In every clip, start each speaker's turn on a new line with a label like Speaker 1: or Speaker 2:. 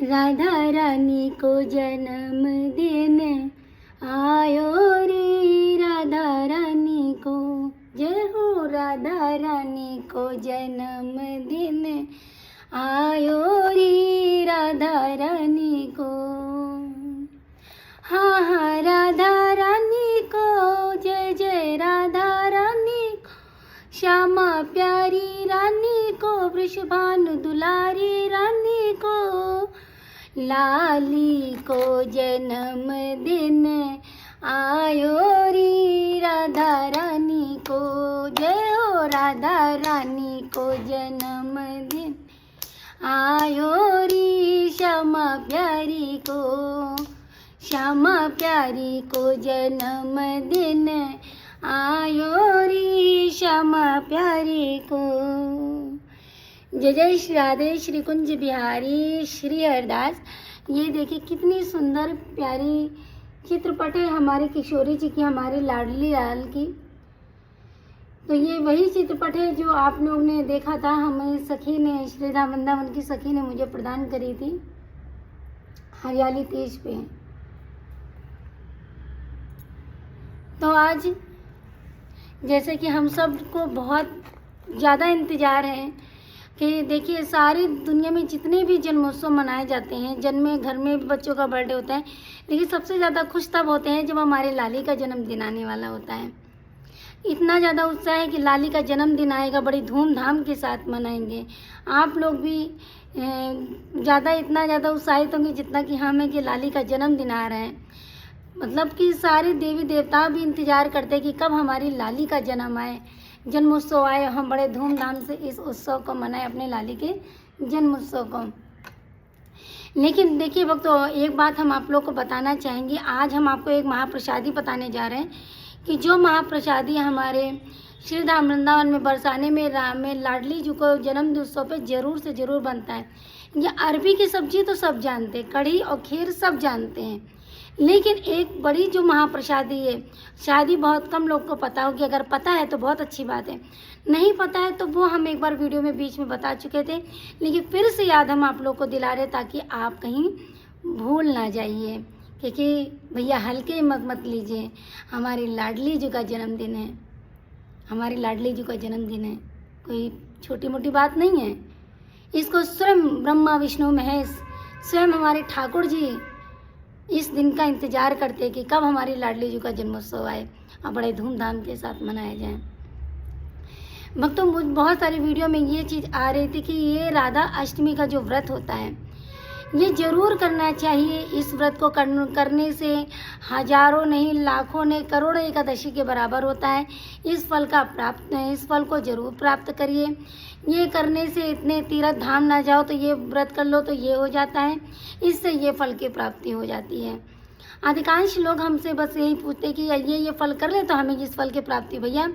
Speaker 1: राधा रानी को जन्म दिन आयो रे, राधा रानी को जय हो, राधा रानी को जन्म दिन आयो रे, राधा रानी को। हाँ हाँ राधा रानी को जय जय, राधा रानी को श्यामा प्यारी रानी को, वृषभानु दुलारी रानी को, लाली को जन्म दिन आयो रे, राधा रानी को जय हो, राधा रानी को जन्म दिन आयो रे, श्यामा प्यारी को, श्यामा प्यारी को जन्म दिन आयो रे, श्यामा प्यारी को। जय जय श्री राधे, श्री कुंज बिहारी, श्री हरदास। ये देखिए कितनी सुंदर प्यारी चित्रपट है हमारे किशोरी जी की, हमारे लाडली लाल की। तो ये वही चित्रपट है जो आप लोग ने देखा था, हमें सखी ने, श्री राम वृंदावन की सखी ने मुझे प्रदान करी थी हरियाली तीज पे। तो आज जैसे कि हम सब को बहुत ज़्यादा इंतज़ार है कि देखिए सारी दुनिया में जितने भी जन्मोत्सव मनाए जाते हैं, जन्मे घर में भी बच्चों का बर्थडे होता है, लेकिन सबसे ज़्यादा खुश तब होते हैं जब हमारे लाली का जन्मदिन आने वाला होता है। इतना ज़्यादा उत्साह है कि लाली का जन्मदिन आएगा, बड़ी धूमधाम के साथ मनाएंगे। आप लोग भी इतना ज़्यादा उत्साहित होंगे जितना कि हमें कि लाली का जन्मदिन आ रहा है। मतलब कि सारे देवी देवता भी इंतज़ार करते हैं कि कब हमारी लाली का जन्म आए, जन्मोत्सव आए, हम बड़े धूमधाम से इस उत्सव को मनाएं, अपने लाली के जन्मोत्सव को। लेकिन देखिए भक्तों, एक बात हम आप लोग को बताना चाहेंगे। आज हम आपको एक महाप्रसादी बताने जा रहे हैं कि जो महाप्रसादी हमारे श्री धाम वृंदावन में बरसाने में लाडली जी को जन्म उत्सव पे ज़रूर से ज़रूर बनता है। ये अरबी की सब्जी तो सब जानते हैं, कढ़ी और खीर सब जानते हैं, लेकिन एक बड़ी जो महाप्रसादी है शायद ही बहुत कम लोग को पता होगी। अगर पता है तो बहुत अच्छी बात है, नहीं पता है तो वो हम एक बार वीडियो में बीच में बता चुके थे, लेकिन फिर से याद हम आप लोग को दिला रहे ताकि आप कहीं भूल ना जाइए। क्योंकि भैया हल्के मत लीजिए, हमारी लाडली जी का जन्मदिन है, हमारी लाडली जी का जन्मदिन है, कोई छोटी मोटी बात नहीं है। इसको स्वयं ब्रह्मा विष्णु महेश, स्वयं हमारे ठाकुर जी इस दिन का इंतज़ार करते हैं कि कब हमारी लाडली जी का जन्मोत्सव आए और बड़े धूमधाम के साथ मनाया जाए। भक्तों, मुझ बहुत सारी वीडियो में ये चीज़ आ रही थी कि ये राधा अष्टमी का जो व्रत होता है ये ज़रूर करना चाहिए। इस व्रत को करने से हजारों नहीं लाखों नहीं करोड़ों एकादशी के बराबर होता है। इस फल को ज़रूर प्राप्त करिए। ये करने से इतने तीर्थ धाम ना जाओ तो ये व्रत कर लो तो ये हो जाता है, इससे ये फल की प्राप्ति हो जाती है। अधिकांश लोग हमसे बस यही पूछते कि ये फल कर ले तो हमें इस फल की प्राप्ति। भैया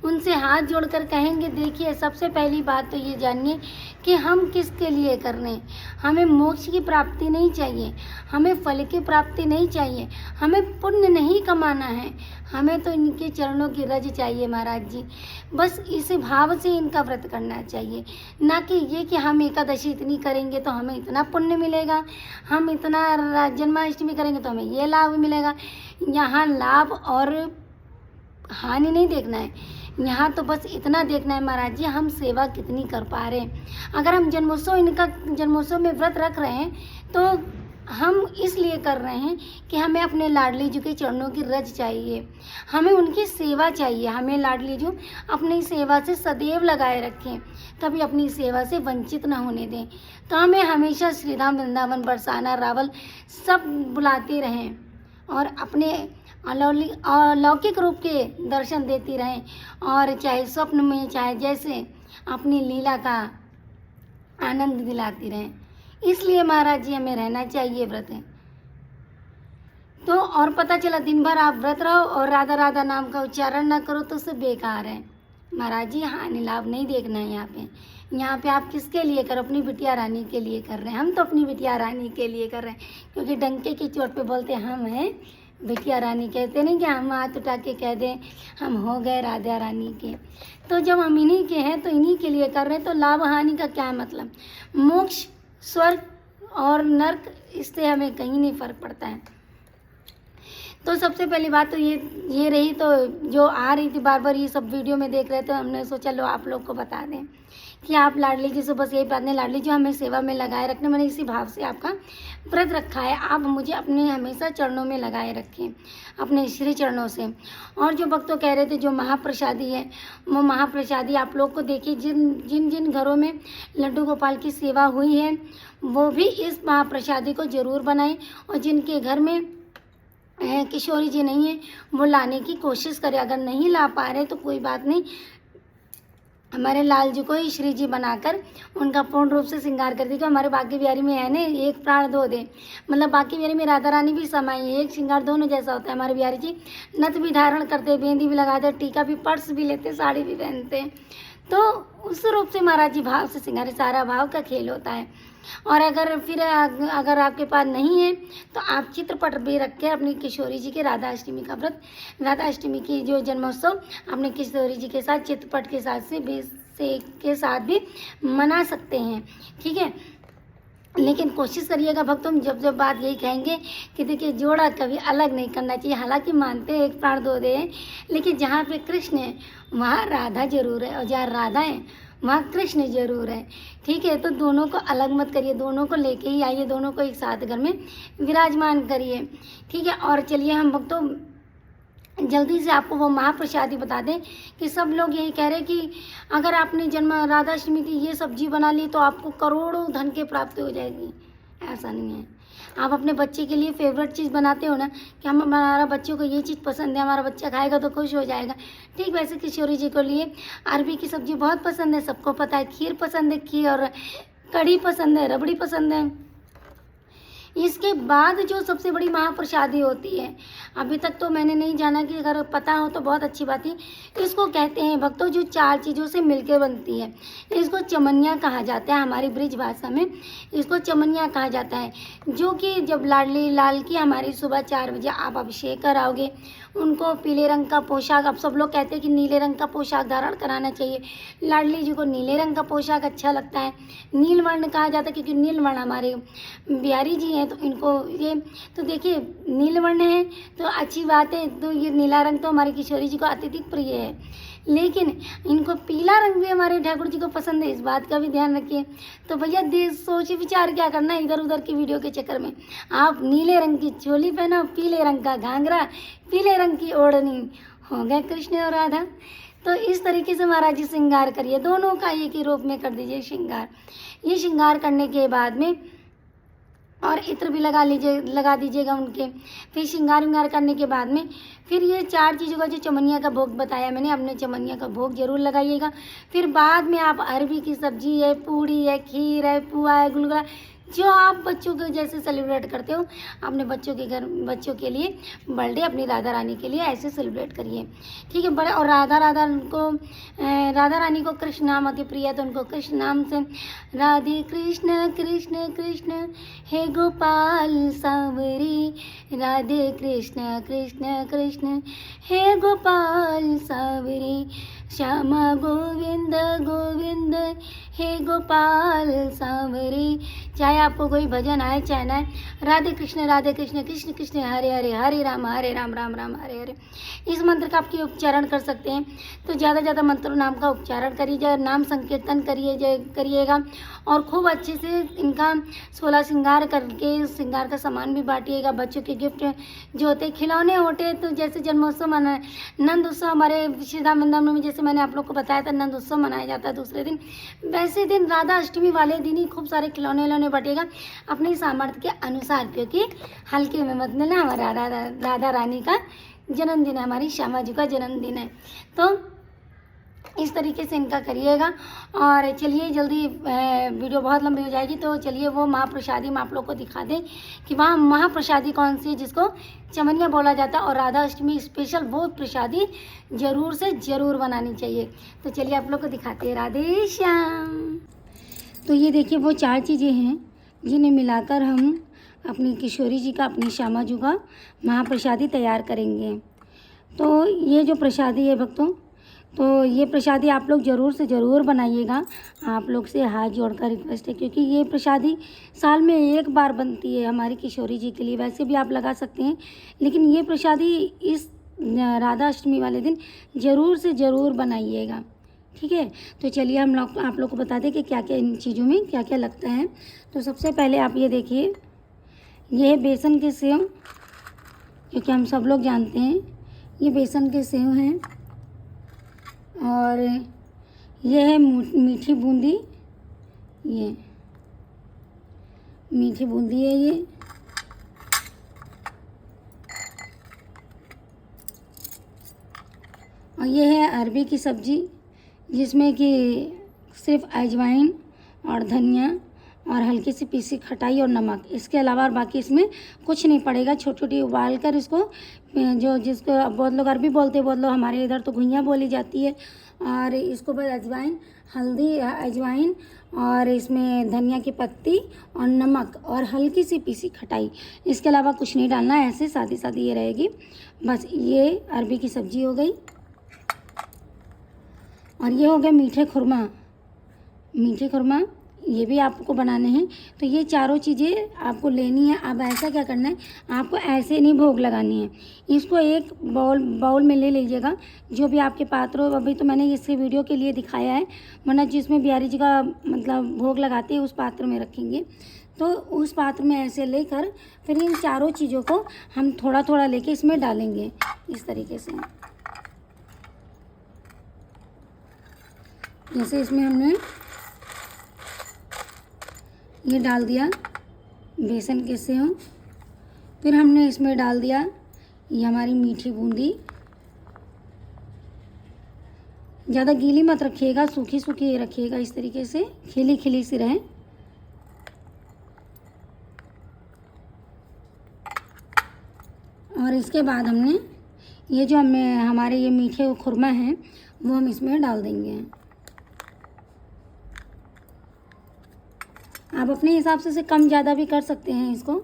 Speaker 1: उनसे हाथ जोड़कर कहेंगे, देखिए सबसे पहली बात तो ये जानिए कि हम किसके लिए कर रहे हैं। हमें मोक्ष की प्राप्ति नहीं चाहिए, हमें फल की प्राप्ति नहीं चाहिए, हमें पुण्य नहीं कमाना है, हमें तो इनके चरणों की रज चाहिए महाराज जी। बस इस भाव से इनका व्रत करना चाहिए, ना कि ये कि हम एकादशी इतनी करेंगे तो हमें इतना पुण्य मिलेगा, हम इतना जन्माष्टमी करेंगे तो हमें ये लाभ मिलेगा। यहाँ लाभ और हानि नहीं देखना है, यहाँ तो बस इतना देखना है महाराज जी हम सेवा कितनी कर पा रहे हैं। अगर हम जन्मोत्सव में व्रत रख रहे हैं तो हम इसलिए कर रहे हैं कि हमें अपने लाडली जी के चरणों की रज चाहिए, हमें उनकी सेवा चाहिए, हमें लाडली जी अपनी सेवा से सदैव लगाए रखें, कभी अपनी सेवा से वंचित ना होने दें। तो हमें हमेशा श्री धाम वृंदावन बरसाना रावल सब बुलाते रहें और अपने अलौकिक रूप के दर्शन देती रहें, और चाहे स्वप्न में चाहे जैसे अपनी लीला का आनंद दिलाती रहें। इसलिए महाराज जी हमें रहना चाहिए व्रत है। तो और पता चला दिन भर आप व्रत रहो और राधा राधा नाम का उच्चारण ना करो तो उससे बेकार है महाराज जी। हानि लाभ नहीं देखना है यहाँ पे आप किसके लिए करो, अपनी बिटिया रानी के लिए कर रहे हैं। हम तो अपनी बिटिया रानी के लिए कर रहे हैं, क्योंकि डंके की चोट पे बोलते हम हैं बिटिया रानी, कहते नहीं कि हम हाथ उठा के कह दें हम हो गए राधा रानी के। तो जब हम इन्हीं के हैं तो इन्हीं के लिए कर रहे हैं, तो लाभ हानि का क्या मतलब। मोक्ष स्वर्ग और नर्क, इससे हमें कहीं नहीं फ़र्क पड़ता है। तो सबसे पहली बात तो ये रही, तो जो आ रही थी बार बार ये सब वीडियो में देख रहे थे, हमने सोचा लो आप लोग को बता दें कि आप लाडली जी से बस यही बात नहीं, लाडली जी हमें सेवा में लगाए रखने, मैंने इसी भाव से आपका व्रत रखा है, आप मुझे अपने हमेशा चरणों में लगाए रखें, अपने श्री चरणों से। और जो भक्तों कह रहे थे जो महाप्रसादी है, वो महाप्रसादी आप लोग को देखिए, जिन जिन घरों में लड्डू गोपाल की सेवा हुई है वो भी इस महाप्रसादी को ज़रूर बनाएं, और जिनके घर में किशोरी जी नहीं है वो लाने की कोशिश करें। अगर नहीं ला पा रहे तो कोई बात नहीं, हमारे लाल जी को ही श्री जी बनाकर उनका पूर्ण रूप से श्रृंगार कर दीजिए। हमारे बाकी बिहारी में है ना, एक प्राण दो दे, मतलब बाकी बिहारी में राधा रानी भी समाई है, एक श्रृंगार दोनों जैसा होता है। हमारे बिहारी जी नथ भी धारण करते, बिंदी भी लगाते, टीका भी, पर्स भी लेते, साड़ी भी पहनते, तो उस रूप से महाराज जी भाव से श्रृंगार, सारा भाव का खेल होता है। और अगर आपके पास नहीं है तो आप चित्रपट भी रख के अपनी किशोरी जी के राधा अष्टमी का व्रत, राधा अष्टमी की जो जन्मोत्सव अपने किशोरी जी के साथ चित्रपट के साथ भी मना सकते हैं, ठीक है। लेकिन कोशिश करिएगा भक्तों, जब बात यही कहेंगे कि देखिए जोड़ा कभी अलग नहीं करना चाहिए। हालांकि मानते हैं एक प्राण दो दे, लेकिन जहाँ पे कृष्ण है वहाँ राधा जरूर है, और जहाँ राधा है वहाँ कृष्ण जरूर है, ठीक है। तो दोनों को अलग मत करिए, दोनों को लेके ही आइए, दोनों को एक साथ घर में विराजमान करिए, ठीक है। और चलिए हम भक्तों जल्दी से आपको वो महाप्रसादी बता दें कि सब लोग यही कह रहे हैं कि अगर आपने जन्म राधाष्टमी की ये सब्जी बना ली तो आपको करोड़ों धन की प्राप्ति हो जाएगी। ऐसा नहीं है। आप अपने बच्चे के लिए फेवरेट चीज़ बनाते हो ना कि हमारा बच्चों को ये चीज़ पसंद है, हमारा बच्चा खाएगा तो खुश हो जाएगा, ठीक वैसे किशोरी जी को लिए अरबी की सब्ज़ी बहुत पसंद है, सबको पता है। खीर पसंद है, खीर और कढ़ी पसंद है, रबड़ी पसंद है। इसके बाद जो सबसे बड़ी महाप्रसादी होती है, अभी तक तो मैंने नहीं जाना, कि अगर पता हो तो बहुत अच्छी बात है। इसको कहते हैं भक्तों जो 4 चीज़ों से मिलकर बनती है, इसको चमनिया कहा जाता है। हमारी ब्रिज भाषा में इसको चमनिया कहा जाता है। जो कि जब लाडली लाल की हमारी सुबह 4 बजे आप अभिषेक कराओगे, उनको पीले रंग का पोशाक, अब सब लोग कहते हैं कि नीले रंग का पोशाक धारण कराना चाहिए, लाडली जी को नीले रंग का पोशाक अच्छा लगता है। नीलवर्ण कहा जाता है क्योंकि नीलवर्ण हमारे बिहारी जी हैं, तो इनको ये तो देखिए नीलवर्ण है तो अच्छी बात है। तो ये नीला रंग तो हमारी किशोरी जी को अत्यधिक प्रिय है, लेकिन इनको पीला रंग भी हमारे ठाकुर जी को पसंद है, इस बात का भी ध्यान रखिए। तो भैया सोच विचार क्या करना है इधर उधर की वीडियो के चक्कर में। आप नीले रंग की चोली पहनो, पीले रंग का घाघरा, पीले रंग की ओढ़नी, हो गए कृष्ण और राधा। तो इस तरीके से महाराज जी श्रृंगार करिए, दोनों का एक ही रूप में कर दीजिए श्रृंगार। ये श्रृंगार करने के बाद में और इत्र भी लगा दीजिएगा उनके। फिर श्रृंगार करने के बाद में फिर ये 4 चीज़ों का जो चमनिया का भोग बताया मैंने, अपने चमनिया का भोग जरूर लगाइएगा। फिर बाद में आप अरबी की सब्जी है, पूड़ी है, खीर है, पुआ है, गुलगुला, जो आप बच्चों को जैसे सेलिब्रेट करते हो अपने बच्चों के लिए बर्थडे, अपनी राधा रानी के लिए ऐसे सेलिब्रेट करिए, ठीक है। बड़े और राधा रानी को कृष्ण नाम अति प्रिय है, तो उनको कृष्ण नाम से राधे कृष्ण कृष्ण कृष्ण हे गोपाल सांवरी, राधे कृष्ण कृष्ण कृष्ण हे गोपाल सांवरी, श्यामा गोविंद गोविंद हे गोपाल सांवरी। चाहे आपको कोई भजन आए चाहे ना, राधे कृष्ण कृष्ण कृष्ण हरे हरे, हरे राम राम राम हरे हरे, इस मंत्र का आपके उच्चारण कर सकते हैं। तो ज़्यादा मंत्रों नाम का उच्चारण करिए, नाम संकीर्तन करिएगा और खूब अच्छे से इनका 16 श्रृंगार करके श्रृंगार का सामान भी बांटिएगा। बच्चों के गिफ्ट जो होते खिलौने होते, तो जैसे जन्मोत्सव मनाए, नंद उत्सव हमारे श्रीधाम वृंदावन में जैसे मैंने आप लोग को बताया था नंद उत्सव मनाया जाता है दूसरे दिन, वैसे दिन राधा अष्टमी वाले दिन ही खूब सारे खिलौने बटेगा अपने सामर्थ्य के अनुसार, क्योंकि हल्के में मत लेना, हमारा राधा रानी का जन्मदिन है, हमारी श्यामा जी का जन्मदिन है। तो इस तरीके से इनका करिएगा। और चलिए जल्दी, वीडियो बहुत लंबी हो जाएगी, तो चलिए वो महाप्रसादी हम आप लोग को दिखा दें कि वहाँ महाप्रसादी कौन सी है जिसको चमनिया बोला जाता है, और राधा अष्टमी स्पेशल वो प्रसादी ज़रूर से ज़रूर बनानी चाहिए। तो चलिए आप लोग को दिखाते हैं। राधे श्याम। तो ये देखिए वो 4 चीज़ें हैं जिन्हें मिलाकर हम अपनी किशोरी जी का, अपनी श्यामा जी का महाप्रसादी तैयार करेंगे। तो ये जो प्रसादी है भक्तों, तो ये प्रसादी आप लोग ज़रूर से ज़रूर बनाइएगा। आप लोग से हाथ जोड़कर रिक्वेस्ट है, क्योंकि ये प्रसादी साल में एक बार बनती है हमारी किशोरी जी के लिए। वैसे भी आप लगा सकते हैं, लेकिन ये प्रसादी इस राधा अष्टमी वाले दिन ज़रूर से ज़रूर बनाइएगा, ठीक है। तो चलिए हम लोग आप लोग को बता दें कि क्या क्या इन चीज़ों में क्या क्या लगता है। तो सबसे पहले आप ये देखिए, ये है बेसन के सेव, क्योंकि हम सब लोग जानते हैं ये बेसन के सेव हैं। और ये है मीठी बूंदी, ये मीठी बूंदी है ये। और ये है अरबी की सब्ज़ी, जिसमें कि सिर्फ अजवाइन और धनिया और हल्की सी पीसी खटाई और नमक, इसके अलावा और बाकी इसमें कुछ नहीं पड़ेगा। छोटी छोटी उबाल कर इसको, जो जिसको बहुत लोग अरबी बोलते हैं, बहुत लोग हमारे इधर तो घुइयाँ बोली जाती है। और इसको बस अजवाइन, हल्दी, अजवाइन और इसमें धनिया की पत्ती और नमक और हल्की सी पीसी खटाई, इसके अलावा कुछ नहीं डालना। ऐसे सादी सादी ये रहेगी बस। ये अरबी की सब्ज़ी हो गई। और ये हो गया मीठे खुरमा। मीठे खुरमा ये भी आपको बनाने हैं। तो ये चारों चीज़ें आपको लेनी है। अब ऐसा क्या करना है, आपको ऐसे नहीं भोग लगानी है, इसको एक बाउल में ले लीजिएगा, जो भी आपके पात्र हो। अभी तो मैंने इसके वीडियो के लिए दिखाया है, वरना जिसमें बिहारी जी का मतलब भोग लगाते हैं उस पात्र में रखेंगे। तो उस पात्र में ऐसे लेकर फिर इन चारों चीज़ों को हम थोड़ा थोड़ा लेके इसमें डालेंगे, इस तरीके से। जैसे इसमें हमने ये डाल दिया बेसन के सेव, फिर हमने इसमें डाल दिया ये हमारी मीठी बूंदी। ज़्यादा गीली मत रखिएगा, सूखी सूखी रखिएगा, इस तरीके से खिली खिली सी रहे। और इसके बाद हमने ये जो हमारे ये मीठे खुरमा हैं वो हम इसमें डाल देंगे। आप अपने हिसाब से कम ज़्यादा भी कर सकते हैं इसको।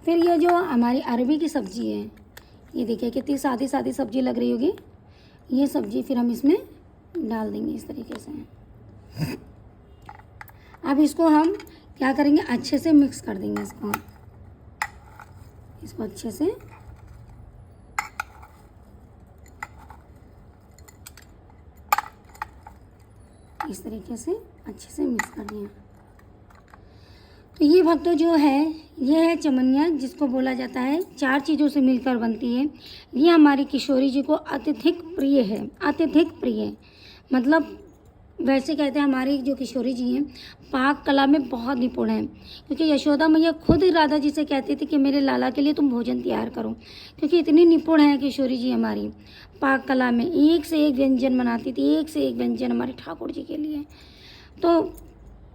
Speaker 1: फिर ये जो हमारी अरबी की सब्ज़ी है, ये देखिए कितनी सादी सादी सब्ज़ी लग रही होगी। ये सब्ज़ी फिर हम इसमें डाल देंगे इस तरीके से। अब इसको हम क्या करेंगे, अच्छे से मिक्स कर देंगे इसको अच्छे से। इस तरीके से अच्छे से मिक्स कर दिया। तो ये भक्तों जो है, ये है चमनिया, जिसको बोला जाता है 4 चीज़ों से मिलकर बनती है। ये हमारी किशोरी जी को अत्यधिक प्रिय है, अत्यधिक प्रिय। मतलब वैसे कहते हैं हमारी जो किशोरी जी हैं पाक कला में बहुत निपुण हैं, क्योंकि यशोदा मैया खुद राधा जी से कहती थी कि मेरे लाला के लिए तुम भोजन तैयार करो, क्योंकि इतनी निपुण है किशोरी जी हमारी पाक कला में। एक से एक व्यंजन बनाती थी, एक से एक व्यंजन हमारे ठाकुर जी के लिए। तो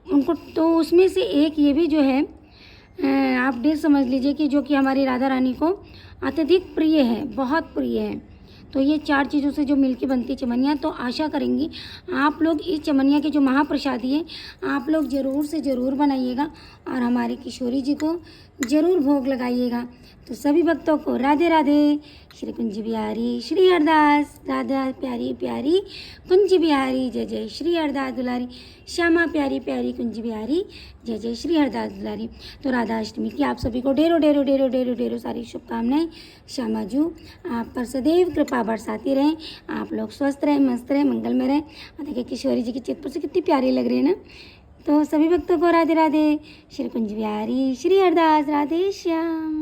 Speaker 1: उनको तो उसमें से एक ये भी जो है आप डिश समझ लीजिए कि जो कि हमारी राधा रानी को अत्यधिक प्रिय है, बहुत प्रिय है। तो ये 4 चीज़ों से जो मिलके बनती है चमनिया, तो आशा करेंगी आप लोग इस चमनिया की जो महाप्रसादी है आप लोग ज़रूर से ज़रूर बनाइएगा और हमारे किशोरी जी को ज़रूर भोग लगाइएगा। तो सभी भक्तों को राधे राधे। श्री कुंज बिहारी श्री हरदास, राधा प्यारी प्यारी कुंज बिहारी, जय जय श्री हरदास दुलारी, श्यामा प्यारी प्यारी कुंज बिहारी, जय जय श्री हरदास दुलारी। तो राधा अष्टमी की आप सभी को ढेरों ढेरों ढेरों ढेरों ढेरों सारी शुभकामनाएं। श्यामा जू आप पर सदैव कृपा बरसाती रहें, आप लोग स्वस्थ रहें, मस्त रहें, मंगल में रहें। और देखिए किशोरी जी की चित्र से कितनी प्यारी लग रही है ना। तो सभी भक्तों को राधे राधे। श्री कुंज बिहारी श्री हरदास, राधे श्याम।